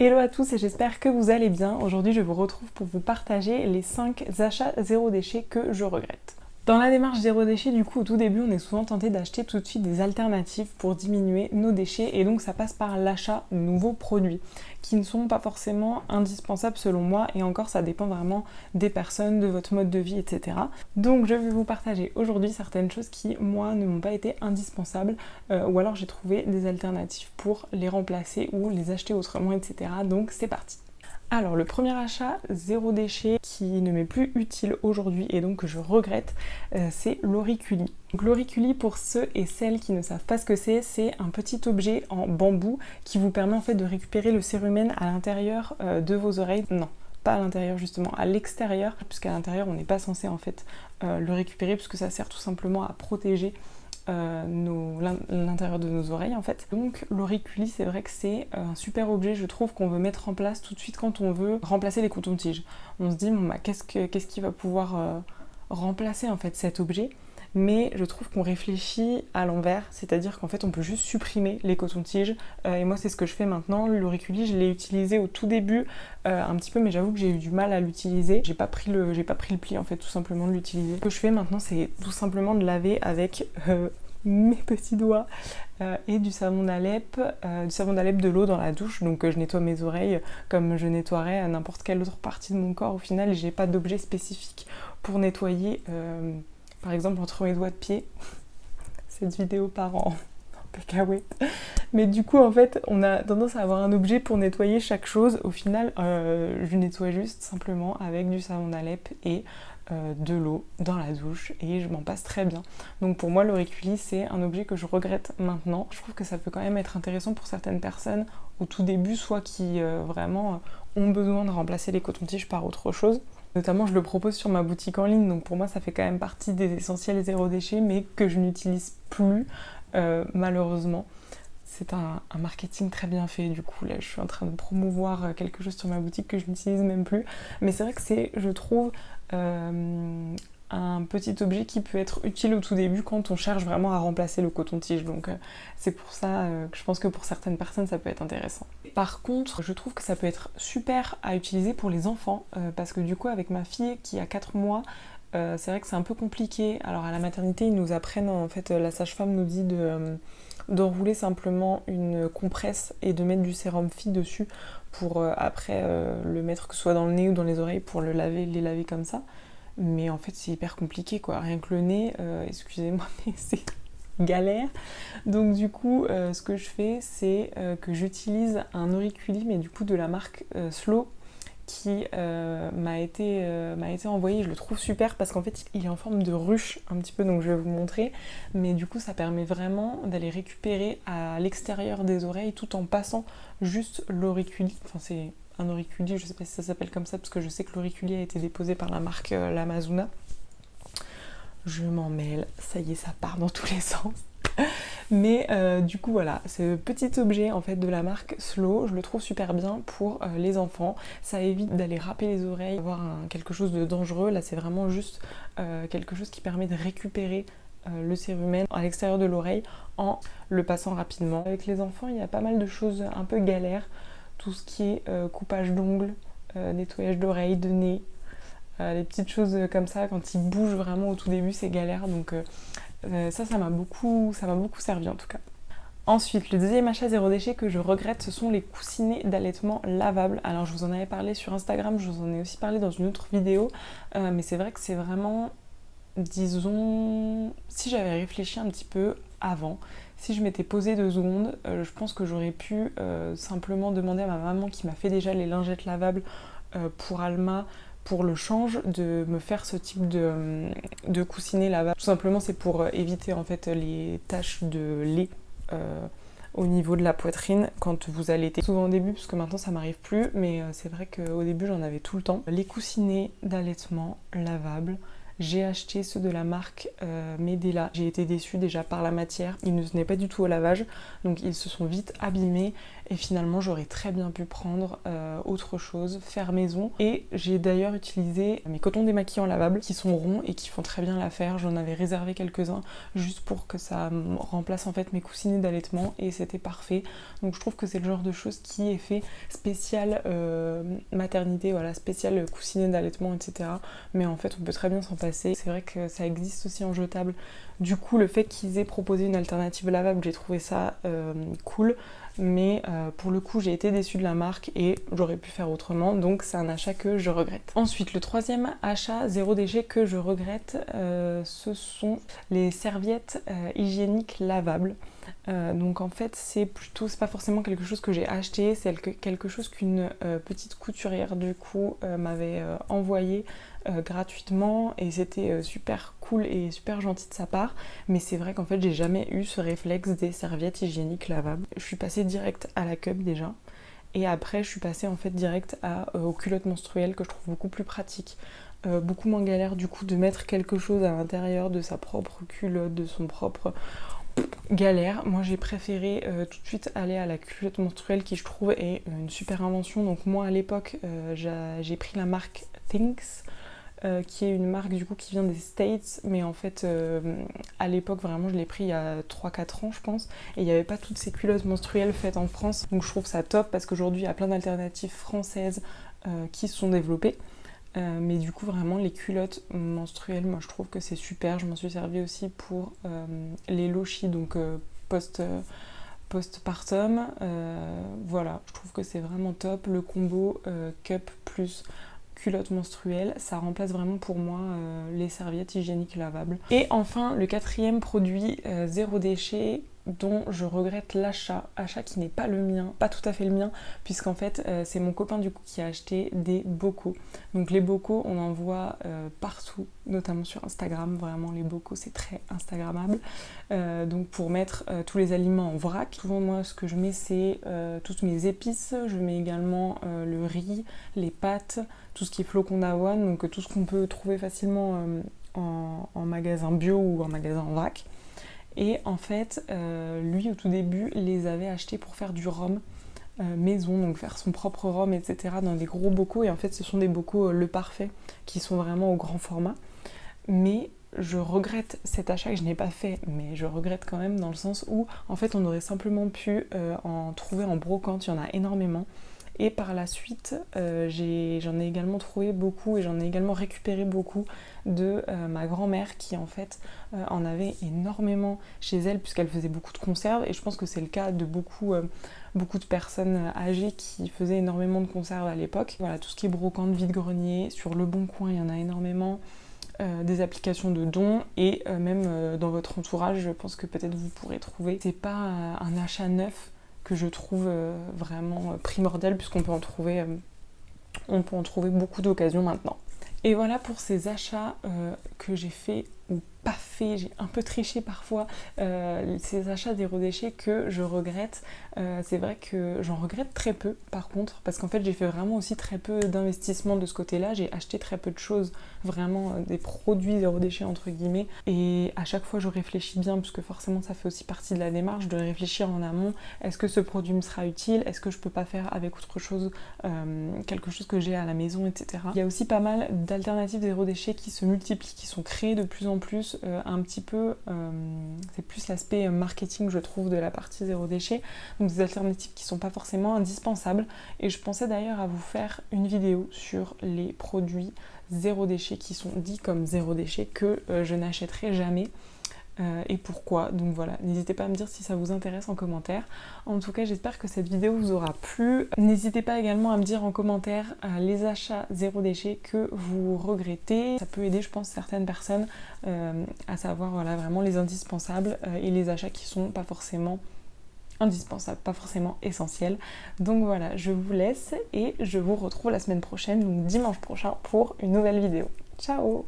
Hello à tous et j'espère que vous allez bien. Aujourd'hui je vous retrouve pour vous partager les 5 achats zéro déchet que je regrette. Dans la démarche zéro déchet, du coup, au tout début, on est souvent tenté d'acheter tout de suite des alternatives pour diminuer nos déchets et donc ça passe par l'achat de nouveaux produits qui ne sont pas forcément indispensables selon moi et encore ça dépend vraiment des personnes, de votre mode de vie, etc. Donc je vais vous partager aujourd'hui certaines choses qui, moi, ne m'ont pas été indispensables ou alors j'ai trouvé des alternatives pour les remplacer ou les acheter autrement, etc. Donc c'est parti. Alors le premier achat zéro déchet qui ne m'est plus utile aujourd'hui et donc que je regrette, c'est l'auriculi. Donc l'auriculi, pour ceux et celles qui ne savent pas ce que c'est un petit objet en bambou qui vous permet en fait de récupérer le cérumen à l'intérieur de vos oreilles. Non, pas à l'intérieur justement, à l'extérieur, puisqu'à l'intérieur on n'est pas censé en fait le récupérer puisque ça sert tout simplement à protéger l'intérieur de nos oreilles en fait. Donc l'auriculi, c'est vrai que c'est un super objet, je trouve, qu'on veut mettre en place tout de suite quand on veut remplacer les cotons-tiges. On se dit bon bah qu'est-ce qui va pouvoir remplacer en fait cet objet, mais je trouve qu'on réfléchit à l'envers, c'est-à-dire qu'en fait on peut juste supprimer les cotons-tiges et moi c'est ce que je fais maintenant. L'auriculi, je l'ai utilisé au tout début un petit peu, mais j'avoue que j'ai eu du mal à l'utiliser. J'ai pas pris le pli en fait, tout simplement de l'utiliser. Ce que je fais maintenant, c'est tout simplement de laver avec mes petits doigts et du savon d'Alep, de l'eau dans la douche. Donc je nettoie mes oreilles comme je nettoierais n'importe quelle autre partie de mon corps au final, et j'ai pas d'objet spécifique pour nettoyer par exemple entre mes doigts de pied. Cette vidéo part en cacahuète. Mais du coup en fait on a tendance à avoir un objet pour nettoyer chaque chose. Au final je nettoie juste simplement avec du savon d'Alep et de l'eau dans la douche et je m'en passe très bien. Donc pour moi l'auriculi, c'est un objet que je regrette maintenant. Je trouve que ça peut quand même être intéressant pour certaines personnes au tout début, soit qui vraiment ont besoin de remplacer les cotons-tiges par autre chose. Notamment je le propose sur ma boutique en ligne, donc pour moi ça fait quand même partie des essentiels zéro déchet, mais que je n'utilise plus malheureusement. C'est un marketing très bien fait, du coup là je suis en train de promouvoir quelque chose sur ma boutique que je n'utilise même plus, mais c'est vrai que c'est, je trouve, un petit objet qui peut être utile au tout début quand on cherche vraiment à remplacer le coton-tige, donc c'est pour ça que je pense que pour certaines personnes ça peut être intéressant. Par contre, je trouve que ça peut être super à utiliser pour les enfants, parce que du coup avec ma fille qui a 4 mois, c'est vrai que c'est un peu compliqué. Alors à la maternité ils nous apprennent, en fait la sage-femme nous dit d'enrouler simplement une compresse et de mettre du sérum Phi dessus pour après le mettre que ce soit dans le nez ou dans les oreilles pour les laver comme ça. Mais en fait c'est hyper compliqué quoi, rien que le nez, excusez-moi mais c'est galère. Donc du coup ce que je fais c'est que j'utilise un auriculi, mais du coup de la marque Slow, qui m'a été envoyé. Je le trouve super parce qu'en fait il est en forme de ruche un petit peu, donc je vais vous montrer, mais du coup ça permet vraiment d'aller récupérer à l'extérieur des oreilles tout en passant juste l'auriculi. Enfin c'est un auriculi, je sais pas si ça s'appelle comme ça parce que je sais que l'auriculi a été déposé par la marque l'Amazona. Je m'en mêle, ça y est, ça part dans tous les sens. Mais du coup voilà, ce petit objet en fait de la marque Slow, je le trouve super bien pour les enfants. Ça évite d'aller râper les oreilles, avoir quelque chose de dangereux. Là c'est vraiment juste quelque chose qui permet de récupérer le cérumen à l'extérieur de l'oreille en le passant rapidement. Avec les enfants, il y a pas mal de choses un peu galères. Tout ce qui est coupage d'ongles, nettoyage d'oreilles, de nez, les petites choses comme ça, quand ils bougent vraiment au tout début, c'est galère. Donc ça m'a beaucoup servi en tout cas. Ensuite, le deuxième achat zéro déchet que je regrette, ce sont les coussinets d'allaitement lavables. Alors je vous en avais parlé sur Instagram, je vous en ai aussi parlé dans une autre vidéo, mais c'est vrai que c'est vraiment, disons, si j'avais réfléchi un petit peu avant, si je m'étais posée 2 secondes, je pense que j'aurais pu simplement demander à ma maman qui m'a fait déjà les lingettes lavables pour Alma, pour le change, de me faire ce type de coussinet lavable. Tout simplement c'est pour éviter en fait les taches de lait au niveau de la poitrine quand vous allaitez. Souvent au début, parce que maintenant ça m'arrive plus, mais c'est vrai qu'au début j'en avais tout le temps. Les coussinets d'allaitement lavables, j'ai acheté ceux de la marque Medela. J'ai été déçue déjà par la matière, ils ne tenaient pas du tout au lavage, donc ils se sont vite abîmés et finalement j'aurais très bien pu prendre autre chose, faire maison. Et j'ai d'ailleurs utilisé mes cotons démaquillants lavables qui sont ronds et qui font très bien l'affaire. J'en avais réservé quelques-uns juste pour que ça remplace en fait mes coussinets d'allaitement et c'était parfait. Donc je trouve que c'est le genre de choses qui est fait spécial maternité, voilà, spécial coussinets d'allaitement, etc. Mais en fait on peut très bien s'en passer. C'est vrai que ça existe aussi en jetable. Du coup le fait qu'ils aient proposé une alternative lavable, j'ai trouvé ça cool. Mais pour le coup j'ai été déçue de la marque et j'aurais pu faire autrement, donc c'est un achat que je regrette. Ensuite, le troisième achat zéro déchet que je regrette, ce sont les serviettes hygiéniques lavables. Donc en fait c'est pas forcément quelque chose que j'ai acheté, c'est quelque chose qu'une petite couturière du coup m'avait envoyé gratuitement et c'était super cool et super gentil de sa part, mais c'est vrai qu'en fait j'ai jamais eu ce réflexe des serviettes hygiéniques lavables. Je suis passée direct à la cup déjà et après je suis passée en fait direct aux culottes menstruelles que je trouve beaucoup plus pratique. Beaucoup moins galère du coup de mettre quelque chose à l'intérieur de sa propre culotte, de son propre galère. Moi j'ai préféré tout de suite aller à la culotte menstruelle qui je trouve est une super invention. Donc moi à l'époque j'ai pris la marque Thinx, qui est une marque du coup qui vient des States, mais en fait à l'époque vraiment je l'ai pris il y a 3-4 ans je pense, et il n'y avait pas toutes ces culottes menstruelles faites en France, donc je trouve ça top parce qu'aujourd'hui il y a plein d'alternatives françaises qui se sont développées. Mais du coup vraiment les culottes menstruelles, moi je trouve que c'est super. Je m'en suis servie aussi pour les lochis, donc postpartum. Voilà, je trouve que c'est vraiment top. Le combo cup plus culotte menstruelle, ça remplace vraiment pour moi les serviettes hygiéniques lavables. Et enfin le quatrième produit zéro déchet dont je regrette l'achat qui n'est pas le mien, pas tout à fait le mien, puisqu'en fait c'est mon copain du coup qui a acheté des bocaux. Donc les bocaux on en voit partout, notamment sur Instagram, vraiment les bocaux c'est très instagrammable. Donc pour mettre tous les aliments en vrac. Souvent moi ce que je mets c'est toutes mes épices, je mets également le riz, les pâtes, tout ce qui est flocons d'avoine, donc tout ce qu'on peut trouver facilement en magasin bio ou en magasin en vrac. Et en fait, lui au tout début les avait achetés pour faire du rhum maison, donc faire son propre rhum, etc. dans des gros bocaux. Et en fait ce sont des bocaux Le Parfait qui sont vraiment au grand format. Mais je regrette cet achat que je n'ai pas fait, mais je regrette quand même dans le sens où en fait on aurait simplement pu en trouver en brocante, il y en a énormément. Et par la suite, j'en ai également trouvé beaucoup et j'en ai également récupéré beaucoup de ma grand-mère qui en fait en avait énormément chez elle puisqu'elle faisait beaucoup de conserves, et je pense que c'est le cas de beaucoup de personnes âgées qui faisaient énormément de conserves à l'époque. Voilà, tout ce qui est brocante, vide-grenier, sur Le Bon Coin il y en a énormément. Des applications de dons et même dans votre entourage, je pense que peut-être vous pourrez trouver. C'est pas un achat neuf que je trouve vraiment primordial puisqu'on peut en trouver, beaucoup d'occasions maintenant. Et voilà pour ces achats que j'ai fait ou pas fait, j'ai un peu triché parfois, ces achats zéro déchet que je regrette. C'est vrai que j'en regrette très peu par contre, parce qu'en fait j'ai fait vraiment aussi très peu d'investissement de ce côté-là, j'ai acheté très peu de choses, vraiment des produits zéro déchet entre guillemets, et à chaque fois je réfléchis bien, parce que forcément ça fait aussi partie de la démarche de réfléchir en amont, est-ce que ce produit me sera utile, est-ce que je peux pas faire avec autre chose, quelque chose que j'ai à la maison, etc. Il y a aussi pas mal d'alternatives zéro déchet qui se multiplient, qui sont créées de plus en plus, un petit peu, c'est plus l'aspect marketing je trouve de la partie zéro déchet, donc des alternatives qui sont pas forcément indispensables, et je pensais d'ailleurs à vous faire une vidéo sur les produits zéro déchet qui sont dits comme zéro déchet que je n'achèterai jamais. Et pourquoi. Donc voilà, n'hésitez pas à me dire si ça vous intéresse en commentaire. En tout cas, j'espère que cette vidéo vous aura plu. N'hésitez pas également à me dire en commentaire les achats zéro déchet que vous regrettez. Ça peut aider, je pense, certaines personnes à savoir voilà, vraiment les indispensables et les achats qui sont pas forcément indispensables, pas forcément essentiels. Donc voilà, je vous laisse et je vous retrouve la semaine prochaine, donc dimanche prochain, pour une nouvelle vidéo. Ciao!